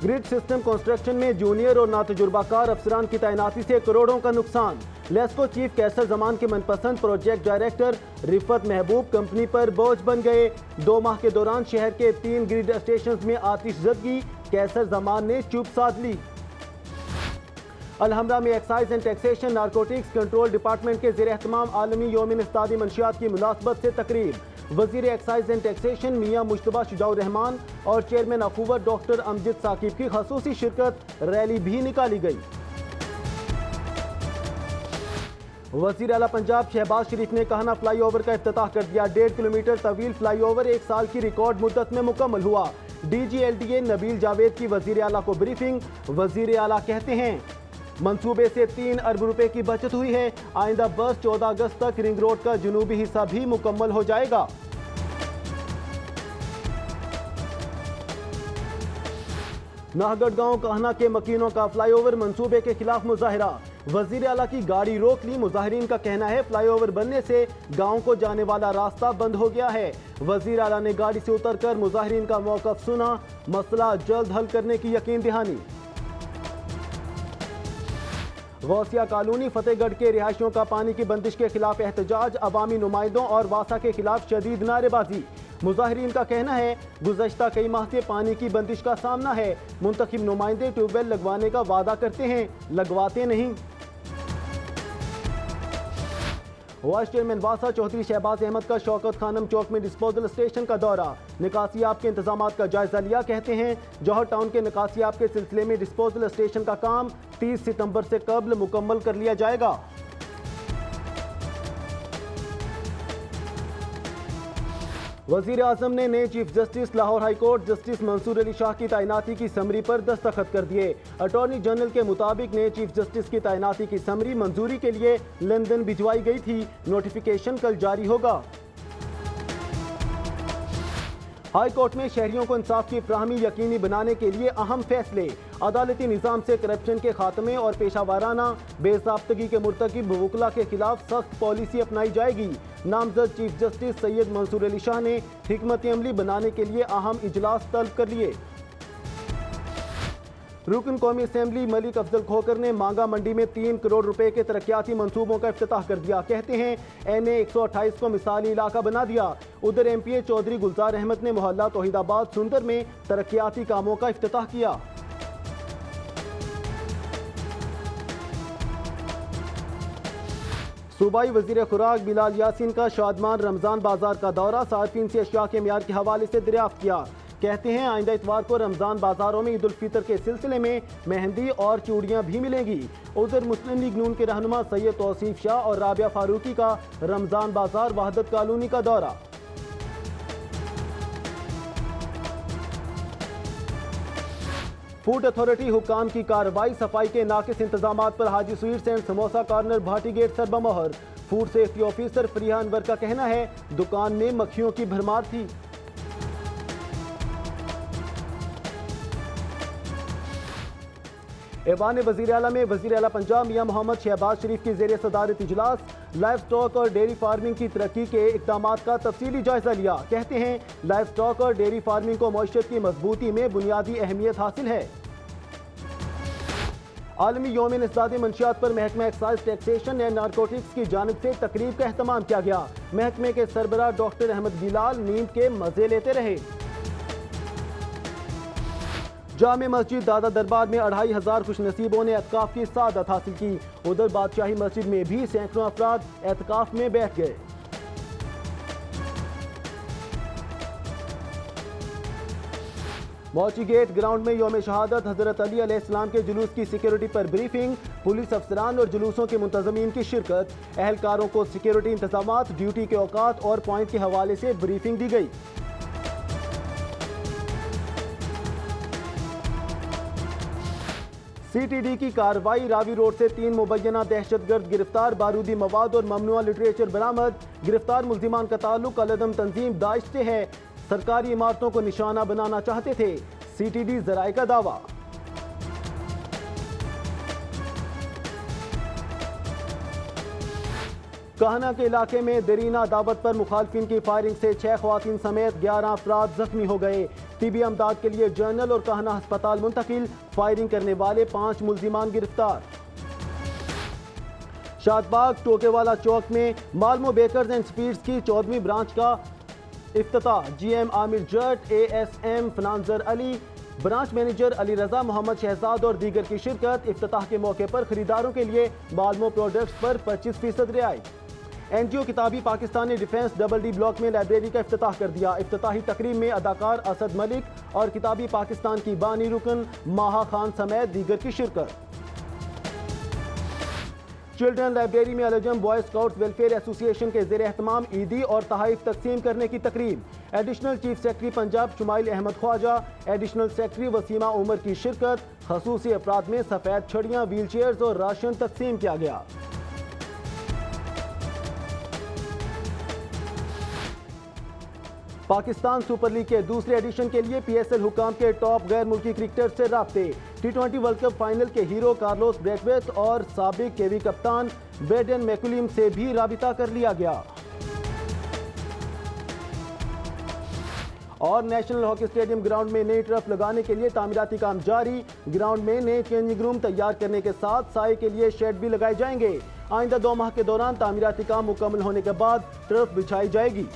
Grid system construction में junior और नातजुर्बाकार अफसरान की तैनाती से करोड़ों का नुकसान। लेस्को चीफ कैसर जमान के मनपसंद प्रोजेक्ट डायरेक्टर रिफत महबूब कंपनी पर बोझ बन गए। 2 माह के दौरान शहर के 3 ग्रिड स्टेशन में आतिशज़दगी, कैसर जमान ने चुप साध ली। अलहमरा में excise and taxation narcotics control department के ज़ेर-एहतमाम आलमी यौम इस्तादी मंशियात की मुनासबत से तकरीब। वज़ीर एक्साइज एंड टैक्सेशन मियां मुश्तबा शुजाउर रहमान और चेयरमैन अखूवत डॉक्टर अमजद साकिब की खसूसी शिरकत, रैली भी निकाली गई। वज़ीर आला पंजाब शहबाज शरीफ ने कहना फ्लाईओवर का इफ्तिताह कर दिया। 1.5 किलोमीटर तवील फ्लाईओवर 1 साल की रिकॉर्ड मुद्दत में मुकम्मल हुआ। DGLDA नबील जावेद की वज़ीर आला को ब्रीफिंग। वज़ीर आला कहते हैं मंसूबे से 3 अरब रुपए की बचत हुई है। आइंदा बस 14 अगस्त तक रिंग रोड का जुनूबी हिस्सा भी मुकम्मल हो जाएगा। नाहगढ़ गांव कहना के मकीनों का फ्लाईओवर मंसूबे के खिलाफ मुजाहिरा। वजीर आला की गाड़ी रोक ली। मुजाहिरीन का कहना है फ्लाईओवर बनने से गांव को जाने वाला रास्ता बंद हो गया है। वजीर आला ने गाड़ी से उतरकर मुजाहिरीन का मौक़िफ़ सुना, मसला जल्द हल करने की यकीन दहानी। गौसिया कॉलोनी फतेहगढ़ के रिहायशियों का पानी की बंदिश के खिलाफ एहतजाज, अवामी नुमाइंदों और वासा के खिलाफ शदीद नारेबाजी। मुजाहिरीन का कहना है गुज़श्ता कई माह से पानी की बंदिश का सामना है। मुंतखब नुमाइंदे ट्यूबवेल लगवाने का वादा करते हैं, लगवाते नहीं। वाइस चेयरमैन वासा चौधरी शहबाज अहमद का शौकत खानम चौक में डिस्पोजल स्टेशन का दौरा, निकासियाब के इंतजाम का जायजा लिया। कहते हैं जौहर टाउन के निकासियाब के सिलसिले में डिस्पोजल स्टेशन का काम 30 सितंबर से कबल मुकम्मल कर लिया जाएगा। वजीर आजम ने नए chief justice Lahore high court justice Mansoor Ali Shah की तैनाती की समरी पर दस्तखत कर दिए। अटॉर्नी जनरल के मुताबिक नए चीफ जस्टिस की तैनाती की समरी मंजूरी के लिए लंदन भिजवाई गई थी। नोटिफिकेशन कल जारी होगा। हाई कोर्ट में शहरियों को इंसाफ की फ्राहमी यकीनी बनाने के लिए अहम फैसले। अदालती निज़ाम से करप्शन के खात्मे और पेशा वाराना बेज़ाब्तगी के मुर्तकिब वकला के खिलाफ सख्त पॉलिसी अपनाई जाएगी। नामजद चीफ जस्टिस सैयद मंसूर अली शाह ने हिकमत अमली बनाने के लिए अहम इजलास तलब कर लिए। रुकन कौमी असम्बली मलिक अफजल खोकर ने मांगा मंडी में 3 करोड़ रुपए के तरक्याती मंसूबों का इफ्तिताह कर दिया। कहते हैं NA 128 को मिसाली इलाका बना दिया। उधर MPA चौधरी गुलजार अहमद ने मोहल्ला तौहीदाबाद सुंदर में तरक्याती कामों का इफ्तिताह किया। सूबाई वजीर खुराक बिलाल यासीन का शादमान रमजान बाजार का दौरा, सार्फिन से अशिया के म्यार के हवाले से दरियाफ्त किया। कहते हैं आइंदा इतवार को रमजान बाजारों में ईद उल फितर के सिलसिले में मेहंदी और चूड़ियां भी मिलेंगी। उधर मुस्लिम लीग नून के रहनुमा सैयद तौसीफ शाह और राबिया फारूकी का रमजान बाजार वहदत कॉलोनी का दौरा। फूड अथॉरिटी हुकाम की कार्रवाई, सफाई के नाकिस इंतजामात पर Haji sweets and samosa corner Bhati gate सरबमोहर। Food safety officer Fariya Anwar का कहना है दुकान में मक्खियों की भरमार थी। ऐवान वज़ीर आला में वज़ीर आला पंजाब मियां मोहम्मद शहबाज शरीफ की ज़ेर सदारत इजलास, लाइव स्टॉक और डेयरी फार्मिंग की तरक्की के इक़दामात का तफसीली जायजा लिया। कहते हैं लाइव स्टॉक और डेयरी फार्मिंग को मईशत की मजबूती में बुनियादी अहमियत हासिल है। आलमी यौम इस्तादी मंशियात पर महकमा एक्साइज टैक्सेशन एंड नारकोटिक्स की जानिब से तकरीब का एहतमाम किया गया। महकमे के सरबराह डॉक्टर अहमद बिलाल नींद के मजे लेते रहे। जामे मस्जिद दादा दरबार में 2500 खुशनसीबों ने एतकाफ की सादत हासिल की। उधर बादशाही मस्जिद में भी सैकड़ों अफराद एतकाफ में बैठ गए। मौची गेट ग्राउंड में यौम शहादत हजरत अली अलैहिस्सलाम के जुलूस की सिक्योरिटी पर ब्रीफिंग, पुलिस अफसरान और जुलूसों के मुंतजमीन की शिरकत। एहलकारों को सिक्योरिटी इंतजामात, ड्यूटी के औकात और पॉइंट के हवाले से ब्रीफिंग दी गई। CTD की कार्रवाई, रावी रोड से 3 मुबैना दहशतगर्द गिरफ्तार, बारूदी मवाद और ममनुआ लिटरेचर बरामद। गिरफ्तार मुल्जिमान का ताल्लुक अलदम तंजीम दाइश से है। सरकारी इमारतों को निशाना बनाना चाहते थे, CTD जराए का दावा। कहना के इलाके में दरीना दावत पर मुखालफिन की फायरिंग से 6 ख्वातीन समेत 11 अफराद जख्मी हो गए। टीबी अमदाद के लिए जर्नल और कहना अस्पताल मुंतकिल, फायरिंग करने वाले 5 मुल्जिमान गिरफ्तार। शादबाग टोकेवाला चौक में मालमो बेकर्स एंड स्पीड्स की 14वीं ब्रांच का इफ्तिताह। जीएम आमिर जट, एएसएम फनांजर अली, ब्रांच मैनेजर अली रजा मोहम्मद शहजाद और दीगर की शिरकत। इफ्तिताह के मौके पर खरीदारों के लिए मालमो प्रोडक्ट्स पर 25% रियायत। एनजीओ किताबी पाकिस्तान ने डिफेंस डबल डी ब्लॉक में लाइब्रेरी का इफ्तिताह कर दिया। इफ्तिताही तकरीब में अदाकार असद मलिक और किताबी पाकिस्तान की बानी रुकन माहा खान समेत दीगर की शिरकत। चिल्ड्रन लाइब्रेरी में अलजम बॉय स्काउट्स वेलफेयर एसोसिएशन के ज़ेर एहतमाम ईदी और तहाइफ तकसीम करने की तकरीब। Additional chief secretary Punjab Shumail Ahmad Khwaja, additional secretary Wasima Umar की शिरकत। खसूसी अफराद में सफ़ेद छड़ियाँ, व्हील चेयर्स और राशन तकसीम किया गया। पाकिस्तान सुपर लीग के दूसरे एडिशन के लिए पीएसएल हुकाम के टॉप गैर मुल्की क्रिकेटर से राब्ते। टी20 वर्ल्ड कप फाइनल के हीरो कार्लोस ब्रैथवेट और साबिक केवी कप्तान ब्रेडन मैकुलिम से भी राबिता कर लिया गया। और नेशनल हॉकी स्टेडियम ग्राउंड में नई टर्फ लगाने के लिए तामीराती काम जारी। ग्राउंड में नए चेंजिंग रूम तैयार करने के साथ साए के लिए शेड भी लगाए जाएंगे। आइंदा 2 माह के दौरान तामीराती काम मुकम्मल होने के बाद टर्फ बिछाई जाएगी।